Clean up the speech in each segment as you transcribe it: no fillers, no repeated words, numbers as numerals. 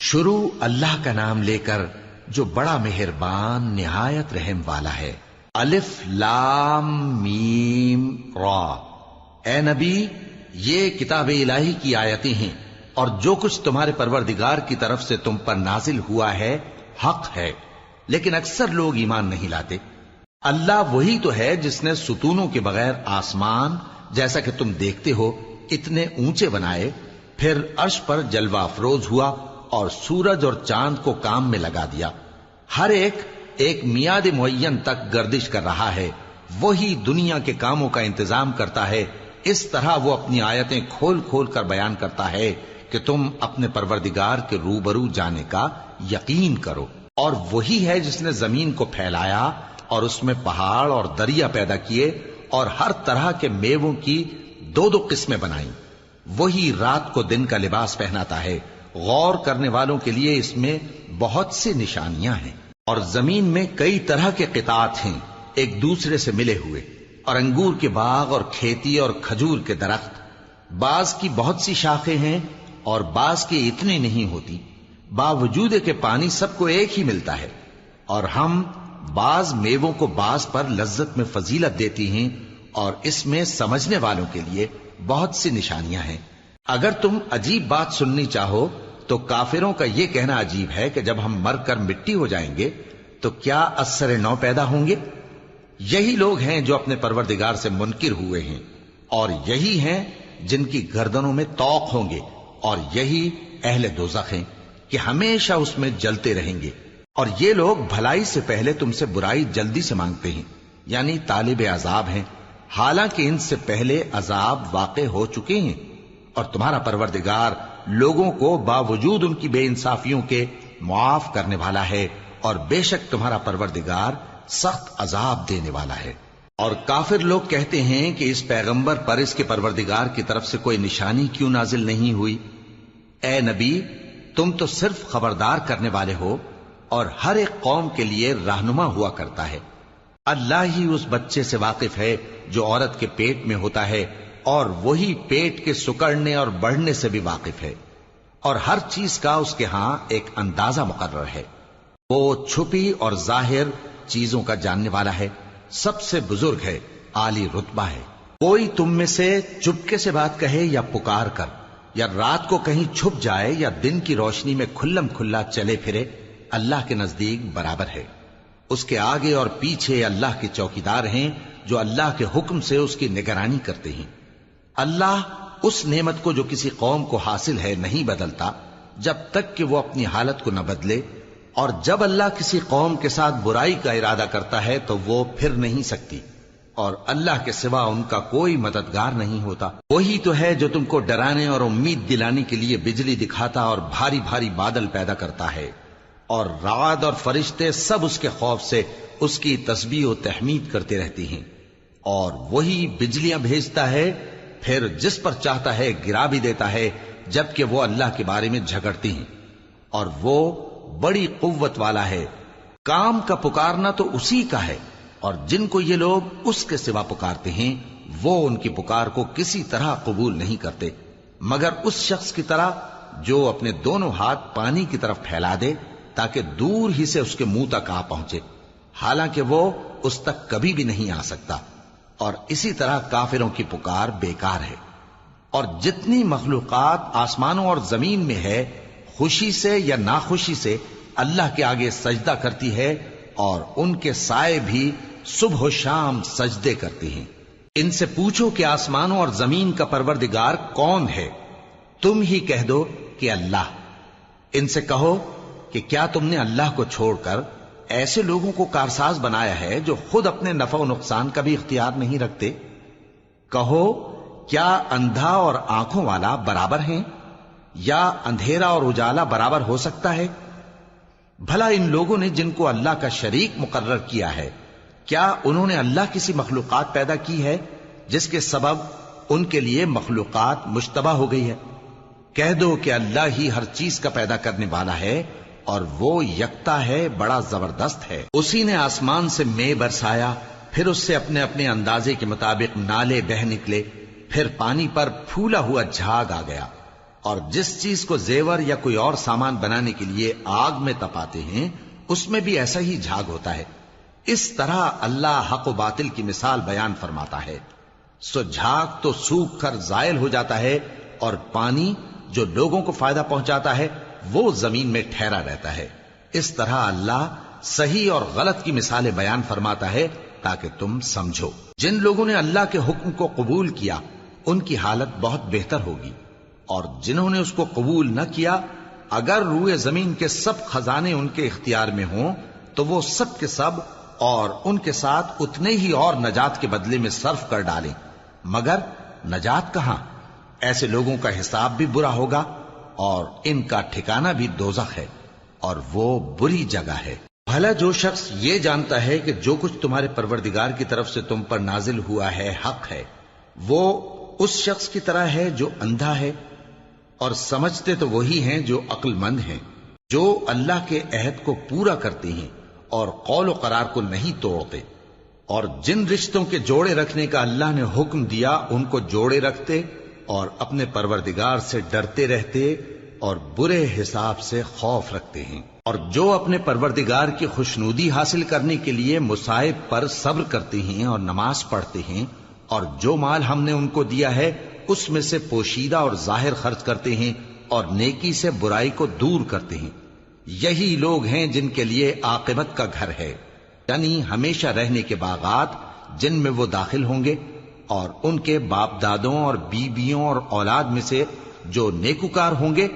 شروع اللہ کا نام لے کر جو بڑا مہربان نہایت رحم والا ہے۔ الف لام میم را۔ اے نبی، یہ کتاب الہی کی آیتیں ہیں اور جو کچھ تمہارے پروردگار کی طرف سے تم پر نازل ہوا ہے حق ہے، لیکن اکثر لوگ ایمان نہیں لاتے۔ اللہ وہی تو ہے جس نے ستونوں کے بغیر آسمان جیسا کہ تم دیکھتے ہو اتنے اونچے بنائے، پھر عرش پر جلوہ افروز ہوا اور سورج اور چاند کو کام میں لگا دیا۔ ہر ایک میعاد معین تک گردش کر رہا ہے۔ وہی دنیا کے کاموں کا انتظام کرتا ہے۔ اس طرح وہ اپنی آیتیں کھول کھول کر بیان کرتا ہے کہ تم اپنے پروردگار کے روبرو جانے کا یقین کرو۔ اور وہی ہے جس نے زمین کو پھیلایا اور اس میں پہاڑ اور دریا پیدا کیے اور ہر طرح کے میووں کی دو دو قسمیں بنائیں۔ وہی رات کو دن کا لباس پہناتا ہے۔ غور کرنے والوں کے لیے اس میں بہت سی نشانیاں ہیں۔ اور زمین میں کئی طرح کے قطعات ہیں ایک دوسرے سے ملے ہوئے، اور انگور کے باغ اور کھیتی اور کھجور کے درخت، بعض کی بہت سی شاخیں ہیں اور بعض کی اتنی نہیں ہوتی، باوجود کہ پانی سب کو ایک ہی ملتا ہے۔ اور ہم بعض میووں کو بعض پر لذت میں فضیلت دیتی ہیں، اور اس میں سمجھنے والوں کے لیے بہت سی نشانیاں ہیں۔ اگر تم عجیب بات سننی چاہو تو کافروں کا یہ کہنا عجیب ہے کہ جب ہم مر کر مٹی ہو جائیں گے تو کیا اثر نو پیدا ہوں گے؟ یہی لوگ ہیں جو اپنے پروردگار سے منکر ہوئے ہیں، اور یہی ہیں جن کی گردنوں میں طوق ہوں گے، اور یہی اہل دوزخ ہیں کہ ہمیشہ اس میں جلتے رہیں گے۔ اور یہ لوگ بھلائی سے پہلے تم سے برائی جلدی سے مانگتے ہیں، یعنی طالب عذاب ہیں، حالانکہ ان سے پہلے عذاب واقع ہو چکے ہیں۔ اور تمہارا پروردگار لوگوں کو باوجود ان کی بے انصافیوں کے معاف کرنے والا ہے، اور بے شک تمہارا پروردگار سخت عذاب دینے والا ہے۔ اور کافر لوگ کہتے ہیں کہ اس پیغمبر پر اس کے پروردگار کی طرف سے کوئی نشانی کیوں نازل نہیں ہوئی؟ اے نبی، تم تو صرف خبردار کرنے والے ہو، اور ہر ایک قوم کے لیے رہنما ہوا کرتا ہے۔ اللہ ہی اس بچے سے واقف ہے جو عورت کے پیٹ میں ہوتا ہے، اور وہی پیٹ کے سکڑنے اور بڑھنے سے بھی واقف ہے، اور ہر چیز کا اس کے ہاں ایک اندازہ مقرر ہے۔ وہ چھپی اور ظاہر چیزوں کا جاننے والا ہے، سب سے بزرگ ہے، عالی رتبہ ہے۔ کوئی تم میں سے چپکے سے بات کہے یا پکار کر، یا رات کو کہیں چھپ جائے یا دن کی روشنی میں کھلم کھلا چلے پھرے، اللہ کے نزدیک برابر ہے۔ اس کے آگے اور پیچھے اللہ کے چوکیدار ہیں جو اللہ کے حکم سے اس کی نگرانی کرتے ہیں۔ اللہ اس نعمت کو جو کسی قوم کو حاصل ہے نہیں بدلتا جب تک کہ وہ اپنی حالت کو نہ بدلے، اور جب اللہ کسی قوم کے ساتھ برائی کا ارادہ کرتا ہے تو وہ پھر نہیں سکتی، اور اللہ کے سوا ان کا کوئی مددگار نہیں ہوتا۔ وہی تو ہے جو تم کو ڈرانے اور امید دلانے کے لیے بجلی دکھاتا اور بھاری بھاری بادل پیدا کرتا ہے، اور رعد اور فرشتے سب اس کے خوف سے اس کی تسبیح و تحمید کرتے رہتے ہیں۔ اور وہی بجلیاں بھیجتا ہے، پھر جس پر چاہتا ہے گرا بھی دیتا ہے، جبکہ وہ اللہ کے بارے میں جھگڑتے ہیں، اور وہ بڑی قوت والا ہے۔ کام کا پکارنا تو اسی کا ہے، اور جن کو یہ لوگ اس کے سوا پکارتے ہیں وہ ان کی پکار کو کسی طرح قبول نہیں کرتے، مگر اس شخص کی طرح جو اپنے دونوں ہاتھ پانی کی طرف پھیلا دے تاکہ دور ہی سے اس کے منہ تک آ پہنچے، حالانکہ وہ اس تک کبھی بھی نہیں آ سکتا۔ اور اسی طرح کافروں کی پکار بیکار ہے۔ اور جتنی مخلوقات آسمانوں اور زمین میں ہے، خوشی سے یا ناخوشی سے اللہ کے آگے سجدہ کرتی ہے، اور ان کے سائے بھی صبح و شام سجدے کرتے ہیں۔ ان سے پوچھو کہ آسمانوں اور زمین کا پروردگار کون ہے؟ تم ہی کہہ دو کہ اللہ۔ ان سے کہو کہ کیا تم نے اللہ کو چھوڑ کر ایسے لوگوں کو کارساز بنایا ہے جو خود اپنے نفع و نقصان کا بھی اختیار نہیں رکھتے؟ کہو کیا اندھا اور آنکھوں والا برابر ہیں، یا اندھیرا اور اجالا برابر ہو سکتا ہے؟ بھلا ان لوگوں نے جن کو اللہ کا شریک مقرر کیا ہے، کیا انہوں نے اللہ کسی مخلوقات پیدا کی ہے جس کے سبب ان کے لیے مخلوقات مشتبہ ہو گئی ہے؟ کہہ دو کہ اللہ ہی ہر چیز کا پیدا کرنے والا ہے، اور وہ یکتا ہے، بڑا زبردست ہے۔ اسی نے آسمان سے مے برسایا، پھر اس سے اپنے اپنے اندازے کے مطابق نالے بہہ نکلے، پھر پانی پر پھولا ہوا جھاگ آ گیا، اور جس چیز کو زیور یا کوئی اور سامان بنانے کے لیے آگ میں تپاتے ہیں اس میں بھی ایسا ہی جھاگ ہوتا ہے. اس طرح اللہ حق و باطل کی مثال بیان فرماتا ہے. سو جھاگ تو سوکھ کر زائل ہو جاتا ہے اور پانی جو لوگوں کو فائدہ پہنچاتا ہے وہ زمین میں ٹھہرا رہتا ہے. اس طرح اللہ صحیح اور غلط کی مثالیں بیان فرماتا ہے تاکہ تم سمجھو. جن لوگوں نے اللہ کے حکم کو قبول کیا ان کی حالت بہت بہتر ہوگی، اور جنہوں نے اس کو قبول نہ کیا اگر روئے زمین کے سب خزانے ان کے اختیار میں ہوں تو وہ سب کے سب اور ان کے ساتھ اتنے ہی اور نجات کے بدلے میں صرف کر ڈالیں، مگر نجات کہاں؟ ایسے لوگوں کا حساب بھی برا ہوگا اور ان کا ٹھکانہ بھی دوزخ ہے، اور وہ بری جگہ ہے. بھلا جو شخص یہ جانتا ہے کہ جو کچھ تمہارے پروردگار کی طرف سے تم پر نازل ہوا ہے حق ہے، وہ اس شخص کی طرح ہے جو اندھا ہے، اور سمجھتے تو وہی ہیں جو عقل مند ہیں، جو اللہ کے عہد کو پورا کرتے ہیں اور قول و قرار کو نہیں توڑتے، اور جن رشتوں کے جوڑے رکھنے کا اللہ نے حکم دیا ان کو جوڑے رکھتے اور اپنے پروردگار سے ڈرتے رہتے اور برے حساب سے خوف رکھتے ہیں. اور جو اپنے پروردگار کی خوشنودی حاصل کرنے کے لیے مصائب پر صبر کرتے ہیں اور نماز پڑھتے ہیں، اور جو مال ہم نے ان کو دیا ہے اس میں سے پوشیدہ اور ظاہر خرچ کرتے ہیں اور نیکی سے برائی کو دور کرتے ہیں، یہی لوگ ہیں جن کے لیے عاقبت کا گھر ہے، یعنی ہمیشہ رہنے کے باغات جن میں وہ داخل ہوں گے، اور ان کے باپ دادوں اور بیویوں اور اولاد میں سے جو نیکوکار ہوں گے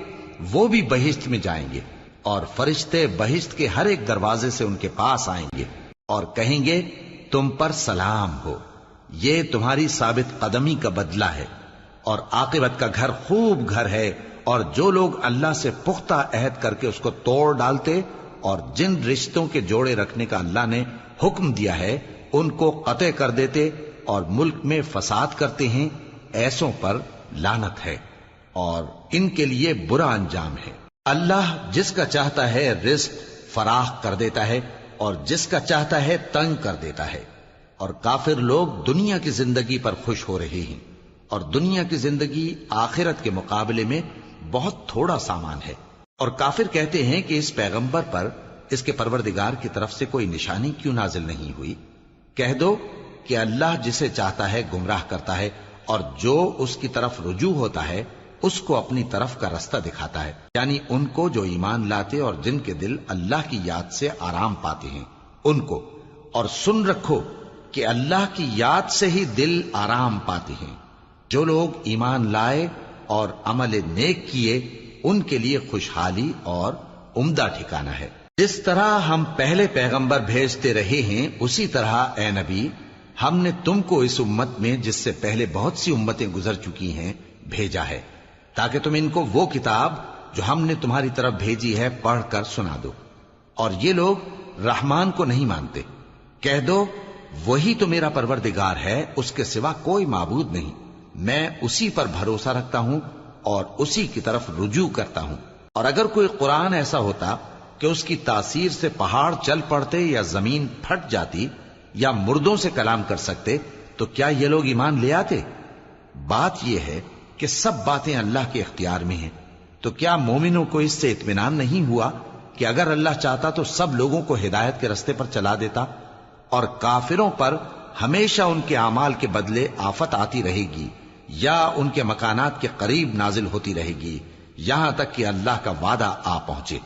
وہ بھی بہشت میں جائیں گے، اور فرشتے بہشت کے ہر ایک دروازے سے ان کے پاس آئیں گے اور کہیں گے تم پر سلام ہو، یہ تمہاری ثابت قدمی کا بدلہ ہے، اور عاقبت کا گھر خوب گھر ہے. اور جو لوگ اللہ سے پختہ عہد کر کے اس کو توڑ ڈالتے اور جن رشتوں کے جوڑے رکھنے کا اللہ نے حکم دیا ہے ان کو قطع کر دیتے اور ملک میں فساد کرتے ہیں، ایسوں پر لعنت ہے اور ان کے لیے برا انجام ہے. اللہ جس کا چاہتا ہے رزق فراخ کر دیتا ہے اور جس کا چاہتا ہے تنگ کر دیتا ہے، اور کافر لوگ دنیا کی زندگی پر خوش ہو رہے ہیں، اور دنیا کی زندگی آخرت کے مقابلے میں بہت تھوڑا سامان ہے. اور کافر کہتے ہیں کہ اس پیغمبر پر اس کے پروردگار کی طرف سے کوئی نشانی کیوں نازل نہیں ہوئی؟ کہہ دو کہ اللہ جسے چاہتا ہے گمراہ کرتا ہے، اور جو اس کی طرف رجوع ہوتا ہے اس کو اپنی طرف کا رستہ دکھاتا ہے، یعنی ان کو جو ایمان لاتے اور جن کے دل اللہ کی یاد سے آرام پاتے ہیں ان کو. اور سن رکھو کہ اللہ کی یاد سے ہی دل آرام پاتے ہیں. جو لوگ ایمان لائے اور عمل نیک کیے ان کے لیے خوشحالی اور عمدہ ٹھکانہ ہے. جس طرح ہم پہلے پیغمبر بھیجتے رہے ہیں اسی طرح اے نبی ہم نے تم کو اس امت میں جس سے پہلے بہت سی امتیں گزر چکی ہیں بھیجا ہے، تاکہ تم ان کو وہ کتاب جو ہم نے تمہاری طرف بھیجی ہے پڑھ کر سنا دو. اور یہ لوگ رحمان کو نہیں مانتے. کہہ دو وہی تو میرا پروردگار ہے، اس کے سوا کوئی معبود نہیں، میں اسی پر بھروسہ رکھتا ہوں اور اسی کی طرف رجوع کرتا ہوں. اور اگر کوئی قرآن ایسا ہوتا کہ اس کی تاثیر سے پہاڑ چل پڑتے یا زمین پھٹ جاتی یا مردوں سے کلام کر سکتے تو کیا یہ لوگ ایمان لے آتے؟ بات یہ ہے کہ سب باتیں اللہ کے اختیار میں ہیں. تو کیا مومنوں کو اس سے اطمینان نہیں ہوا کہ اگر اللہ چاہتا تو سب لوگوں کو ہدایت کے رستے پر چلا دیتا؟ اور کافروں پر ہمیشہ ان کے اعمال کے بدلے آفت آتی رہے گی یا ان کے مکانات کے قریب نازل ہوتی رہے گی یہاں تک کہ اللہ کا وعدہ آ پہنچے.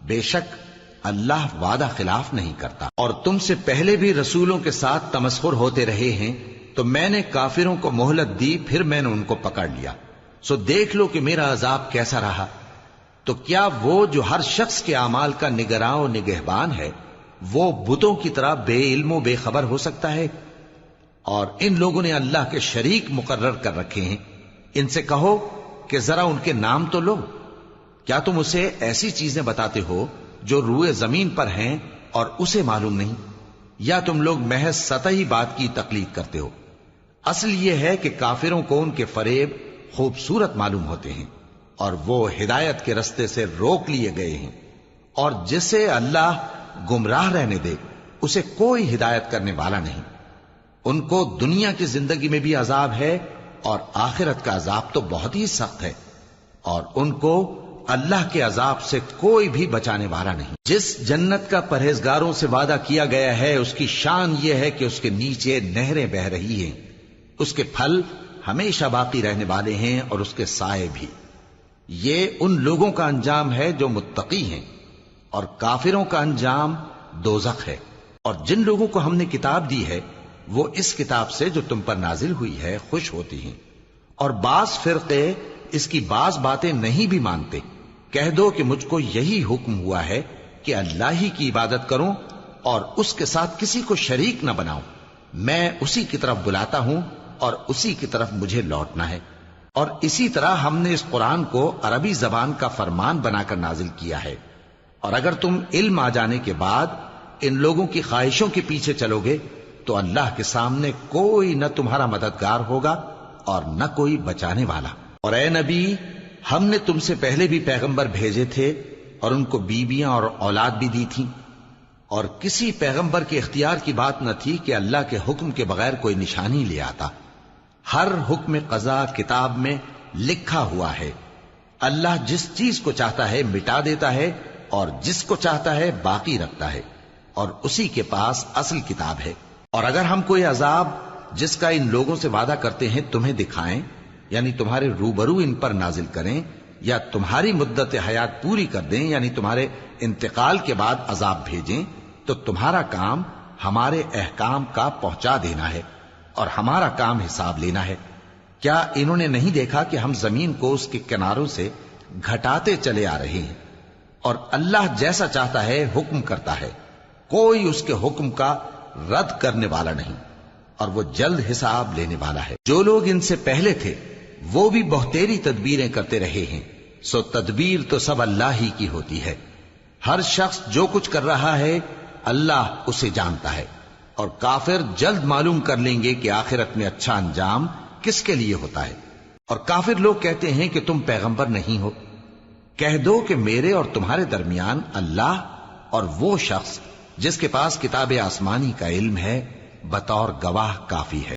بے شک اللہ وعدہ خلاف نہیں کرتا. اور تم سے پہلے بھی رسولوں کے ساتھ تمسخر ہوتے رہے ہیں تو میں نے کافروں کو مہلت دی، پھر میں نے ان کو پکڑ لیا. سو دیکھ لو کہ میرا عذاب کیسا رہا. تو کیا وہ جو ہر شخص کے اعمال کا نگراں و نگہبان ہے وہ بتوں کی طرح بے علم و بے خبر ہو سکتا ہے؟ اور ان لوگوں نے اللہ کے شریک مقرر کر رکھے ہیں. ان سے کہو کہ ذرا ان کے نام تو لو. کیا تم اسے ایسی چیزیں بتاتے ہو جو روئے زمین پر ہیں اور اسے معلوم نہیں، یا تم لوگ محض سطحی بات کی تقلید کرتے ہو؟ اصل یہ ہے کہ کافروں کو ان کے فریب خوبصورت معلوم ہوتے ہیں اور وہ ہدایت کے رستے سے روک لیے گئے ہیں. اور جسے اللہ گمراہ رہنے دے اسے کوئی ہدایت کرنے والا نہیں. ان کو دنیا کی زندگی میں بھی عذاب ہے اور آخرت کا عذاب تو بہت ہی سخت ہے. اور ان کو اللہ کے عذاب سے کوئی بھی بچانے والا نہیں۔ جس جنت کا پرہیزگاروں سے وعدہ کیا گیا ہے اس کی شان یہ ہے کہ اس کے نیچے نہریں بہ رہی ہیں، اس کے پھل ہمیشہ باقی رہنے والے ہیں اور اس کے سائے بھی۔ یہ ان لوگوں کا انجام ہے جو متقی ہیں، اور کافروں کا انجام دوزخ ہے۔ اور جن لوگوں کو ہم نے کتاب دی ہے وہ اس کتاب سے جو تم پر نازل ہوئی ہے خوش ہوتی ہیں، اور بعض فرقے اس کی بعض باتیں نہیں بھی مانتے۔ کہہ دو کہ مجھ کو یہی حکم ہوا ہے کہ اللہ ہی کی عبادت کروں اور اس کے ساتھ کسی کو شریک نہ بناؤں۔ میں اسی کی طرف بلاتا ہوں اور اسی کی طرف مجھے لوٹنا ہے۔ اور اسی طرح ہم نے اس قرآن کو عربی زبان کا فرمان بنا کر نازل کیا ہے، اور اگر تم علم آ جانے کے بعد ان لوگوں کی خواہشوں کے پیچھے چلو گے تو اللہ کے سامنے کوئی نہ تمہارا مددگار ہوگا اور نہ کوئی بچانے والا۔ اور اے نبی، ہم نے تم سے پہلے بھی پیغمبر بھیجے تھے اور ان کو بیویاں اور اولاد بھی دی تھی، اور کسی پیغمبر کے اختیار کی بات نہ تھی کہ اللہ کے حکم کے بغیر کوئی نشانی لے آتا۔ ہر حکم قضا کتاب میں لکھا ہوا ہے۔ اللہ جس چیز کو چاہتا ہے مٹا دیتا ہے اور جس کو چاہتا ہے باقی رکھتا ہے، اور اسی کے پاس اصل کتاب ہے۔ اور اگر ہم کوئی عذاب جس کا ان لوگوں سے وعدہ کرتے ہیں تمہیں دکھائیں، یعنی تمہارے روبرو ان پر نازل کریں، یا تمہاری مدت حیات پوری کر دیں، یعنی تمہارے انتقال کے بعد عذاب بھیجیں، تو تمہارا کام ہمارے احکام کا پہنچا دینا ہے اور ہمارا کام حساب لینا ہے۔ کیا انہوں نے نہیں دیکھا کہ ہم زمین کو اس کے کناروں سے گھٹاتے چلے آ رہے ہیں، اور اللہ جیسا چاہتا ہے حکم کرتا ہے، کوئی اس کے حکم کا رد کرنے والا نہیں، اور وہ جلد حساب لینے والا ہے۔ جو لوگ ان سے پہلے تھے وہ بھی بہتیری تدبیریں کرتے رہے ہیں، سو تدبیر تو سب اللہ ہی کی ہوتی ہے۔ ہر شخص جو کچھ کر رہا ہے اللہ اسے جانتا ہے، اور کافر جلد معلوم کر لیں گے کہ آخرت میں اچھا انجام کس کے لیے ہوتا ہے۔ اور کافر لوگ کہتے ہیں کہ تم پیغمبر نہیں ہو۔ کہہ دو کہ میرے اور تمہارے درمیان اللہ اور وہ شخص جس کے پاس کتاب آسمانی کا علم ہے بطور گواہ کافی ہے۔